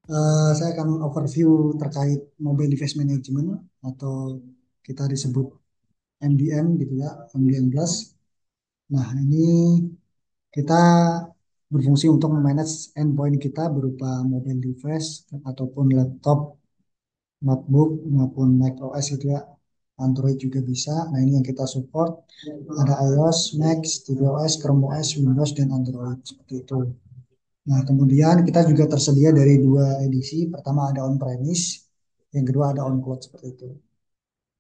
Saya akan overview terkait mobile device management atau kita disebut MDM gitu ya, MDM Plus. Nah, ini kita berfungsi untuk memanage endpoint kita berupa mobile device ataupun laptop, notebook maupun Mac OS gitu ya. Android juga bisa. Nah, ini yang kita support. Ada iOS, Mac, tvOS, Chrome OS, Windows, dan Android seperti itu. Nah, kemudian kita juga tersedia dari dua edisi. Pertama ada on-premise, yang kedua ada on-cloud seperti itu.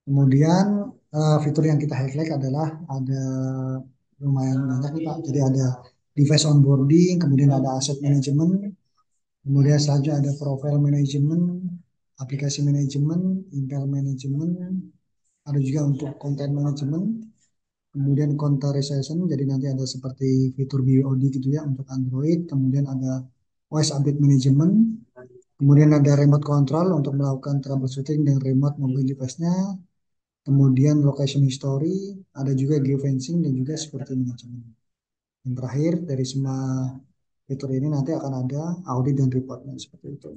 Kemudian fitur yang kita highlight adalah ada lumayan banyak nih Pak. Jadi ada device onboarding, kemudian ada asset management, kemudian selanjutnya ada profile management, aplikasi management, email management, ada juga untuk content management, kemudian containerization, jadi nanti ada seperti fitur BOD gitu ya untuk Android, kemudian ada OS update management, kemudian ada remote control untuk melakukan troubleshooting dengan remote mobile device-nya, kemudian location history, ada juga geofencing dan juga security management. Yang terakhir dari semua fitur ini nanti akan ada audit dan reportnya seperti itu.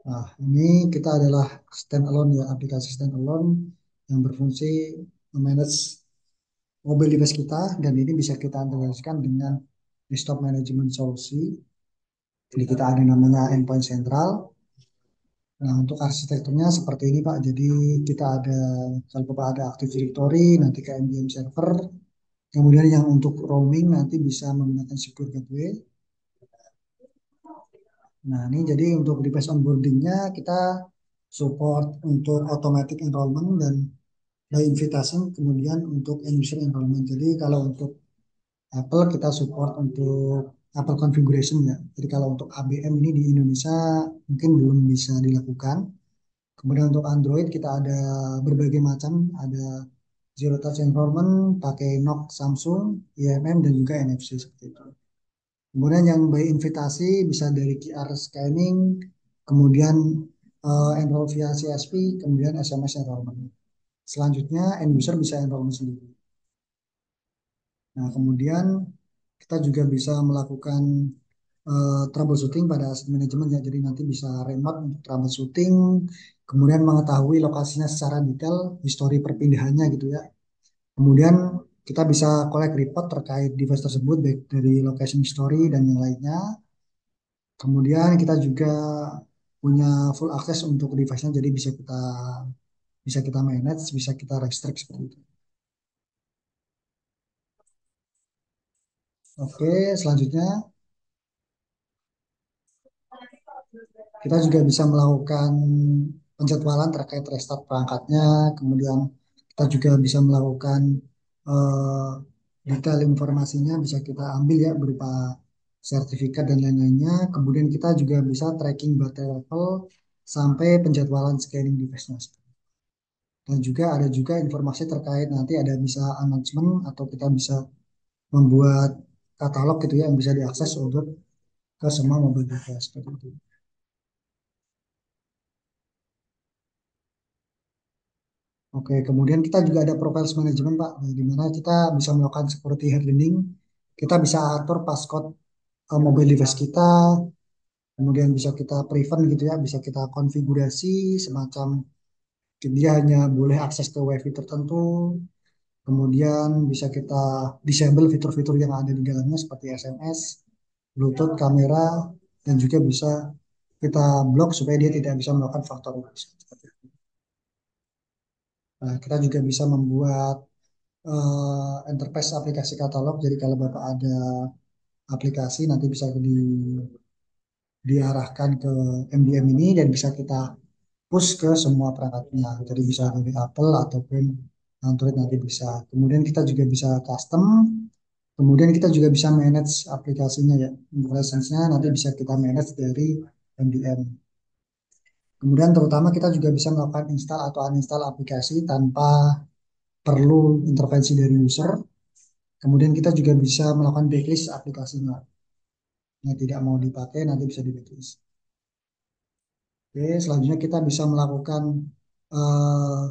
Nah, ini kita adalah standalone ya, aplikasi standalone yang berfungsi memanage mobile device kita dan ini bisa kita integrasikan dengan desktop management solusi. Jadi kita ada namanya endpoint central. Nah, untuk arsitekturnya seperti ini Pak. Jadi kita ada kalau Bapak ada Active Directory, nanti ke MDM server. Kemudian yang untuk roaming nanti bisa menggunakan secure gateway. Nah, ini jadi untuk device onboardingnya kita support untuk automatic enrollment dan by invitation, kemudian untuk end user enrollment. Jadi kalau untuk Apple kita support untuk Apple configuration ya. Jadi kalau untuk ABM ini di Indonesia mungkin belum bisa dilakukan. Kemudian untuk Android kita ada berbagai macam, ada Zero Touch Enrollment, pakai NOC Samsung, IMM dan juga NFC seperti itu. Kemudian yang by invitasi bisa dari QR scanning, kemudian enroll via CSP, kemudian SMS enrollment. Selanjutnya end user bisa enrollment sendiri. Nah, kemudian kita juga bisa melakukan troubleshooting pada aset manajemen ya. Jadi nanti bisa remote untuk troubleshooting, kemudian mengetahui lokasinya secara detail, histori perpindahannya gitu ya. Kemudian kita bisa collect report terkait device tersebut baik dari location history dan yang lainnya. Kemudian kita juga punya full access untuk device-nya, jadi bisa kita manage, bisa kita restrict seperti itu. Oke, selanjutnya kita juga bisa melakukan penjadwalan terkait restart perangkatnya, kemudian kita juga bisa melakukan eh, detail informasinya bisa kita ambil ya berupa sertifikat dan lain-lainnya. Kemudian kita juga bisa tracking baterai level sampai penjadwalan scanning device-nya. Dan juga ada juga informasi terkait nanti ada bisa announcement atau kita bisa membuat katalog gitu ya yang bisa diakses untuk ke semua mobile device seperti itu. Oke, kemudian kita juga ada profiles management, Pak, di mana kita bisa melakukan security hardening. Kita bisa atur passcode mobile device kita, kemudian bisa kita prevent gitu ya, bisa kita konfigurasi semacam dia hanya boleh akses ke WiFi tertentu, kemudian bisa kita disable fitur-fitur yang ada di dalamnya seperti SMS, Bluetooth, kamera, dan juga bisa kita blok supaya dia tidak bisa melakukan faktor. Nah, kita juga bisa membuat enterprise aplikasi katalog. Jadi kalau Bapak ada aplikasi nanti bisa diarahkan ke MDM ini dan bisa kita push ke semua perangkatnya. Jadi bisa dari Apple ataupun Android nanti bisa. Kemudian kita juga bisa custom. Kemudian kita juga bisa manage aplikasinya ya. License-nya nanti bisa kita manage dari MDM. Kemudian terutama kita juga bisa melakukan install atau uninstall aplikasi tanpa perlu intervensi dari user. Kemudian kita juga bisa melakukan backlist aplikasinya. Yang tidak mau dipakai nanti bisa di backlist. Oke, selanjutnya kita bisa melakukan eh,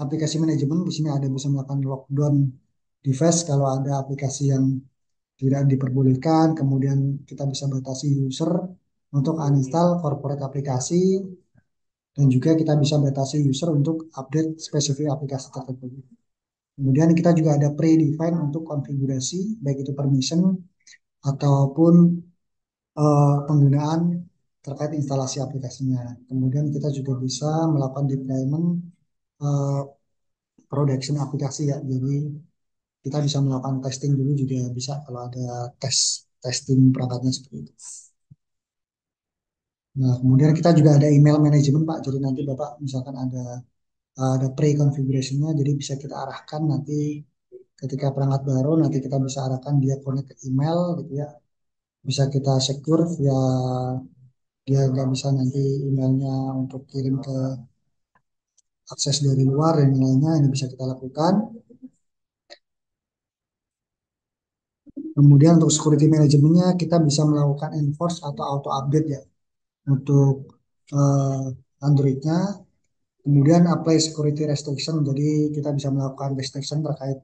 aplikasi manajemen. Di sini ada bisa melakukan lockdown device kalau ada aplikasi yang tidak diperbolehkan. Kemudian kita bisa batasi user. untuk uninstall corporate aplikasi, dan juga kita bisa batasi user untuk update spesifik aplikasi tertentu. Kemudian kita juga ada pre-define untuk konfigurasi, baik itu permission ataupun penggunaan terkait instalasi aplikasinya. Kemudian kita juga bisa melakukan deployment eh, production aplikasi ya. Jadi kita bisa melakukan testing dulu juga bisa kalau ada testing perangkatnya seperti itu. Nah, kemudian kita juga ada email management Pak. Jadi nanti Bapak misalkan ada pre-configuration-nya, jadi bisa kita arahkan nanti ketika perangkat baru, nanti kita bisa arahkan dia connect ke email gitu ya. Bisa kita secure via dia nggak bisa nanti emailnya untuk kirim ke akses dari luar dan lainnya, ini bisa kita lakukan. Kemudian untuk security manajemennya kita bisa melakukan enforce atau auto update ya untuk eh, Android-nya. Kemudian apply security restriction, jadi kita bisa melakukan restriction terkait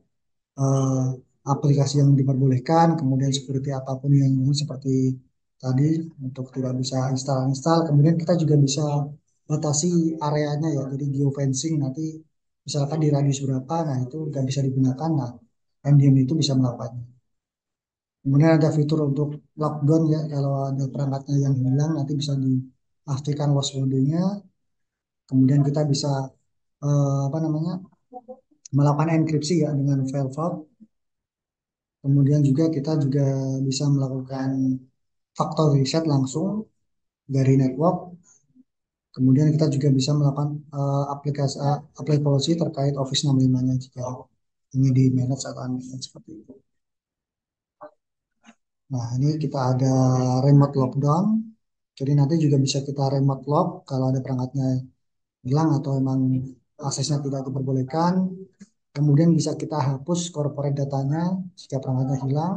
eh, aplikasi yang diperbolehkan, kemudian security apapun yang ini seperti tadi untuk tidak bisa install. Kemudian kita juga bisa batasi areanya ya, jadi geofencing nanti misalkan di radius berapa, nah itu nggak bisa digunakan, nah MDM itu bisa melakukannya. Kemudian ada fitur untuk lockdown ya, kalau ada perangkatnya yang hilang nanti bisa diaktifkan lost mode-nya. Kemudian kita bisa apa namanya melakukan enkripsi ya dengan file vault. Kemudian juga kita juga bisa melakukan faktor reset langsung dari network. Kemudian kita juga bisa melakukan apply policy terkait Office 65-nya jika ini di manage atau unmanage seperti itu. Nah, ini kita ada remote lockdown. Jadi nanti juga bisa kita remote lock kalau ada perangkatnya hilang atau memang aksesnya tidak diperbolehkan. Kemudian bisa kita hapus corporate datanya jika perangkatnya hilang.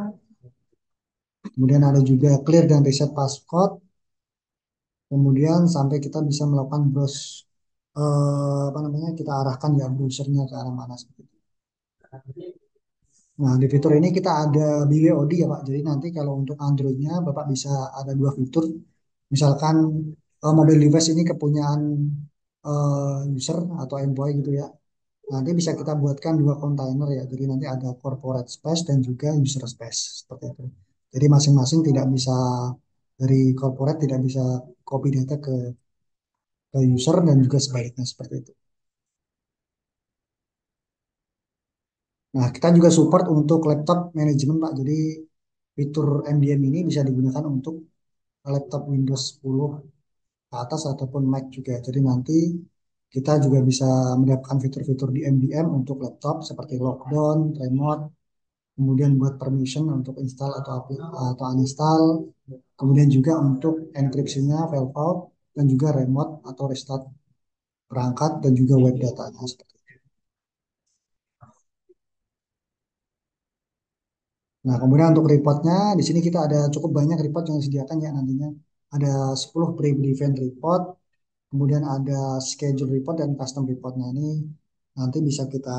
Kemudian ada juga clear dan reset passcode. Kemudian sampai kita bisa melakukan browse apa namanya kita arahkan ya browsernya ke arah mana seperti itu. Nah, di fitur ini kita ada BWOD ya Pak. Jadi nanti kalau untuk Android-nya Bapak bisa ada dua fitur. Misalkan mobile device ini kepunyaan user atau employee gitu ya. Nanti bisa kita buatkan dua kontainer ya. Jadi nanti ada corporate space dan juga user space seperti itu. Jadi masing-masing tidak bisa dari corporate tidak bisa copy data ke user dan juga sebaliknya seperti itu. Nah, kita juga support untuk laptop manajemen, Pak. Jadi fitur MDM ini bisa digunakan untuk laptop Windows 10 ke atas ataupun Mac juga. Jadi nanti kita juga bisa mendapatkan fitur-fitur di MDM untuk laptop seperti lockdown, remote, kemudian buat permission untuk install atau uninstall, kemudian juga untuk enkripsinya, file vault, dan juga remote atau restart perangkat dan juga web datanya. Nah, kemudian untuk reportnya, di sini kita ada cukup banyak report yang disediakan ya nantinya. Ada 10 pre-event report, kemudian ada schedule report dan custom report. Nah, ini nanti bisa kita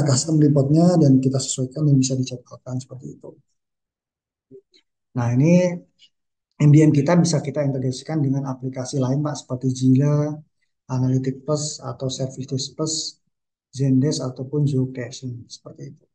custom reportnya dan kita sesuaikan yang bisa dicetakkan seperti itu. Nah, ini MDM kita bisa kita integrasikan dengan aplikasi lain, Pak, seperti Jira, Analytics Plus, atau Service Desk Plus, Zendesk, ataupun Zoom seperti itu.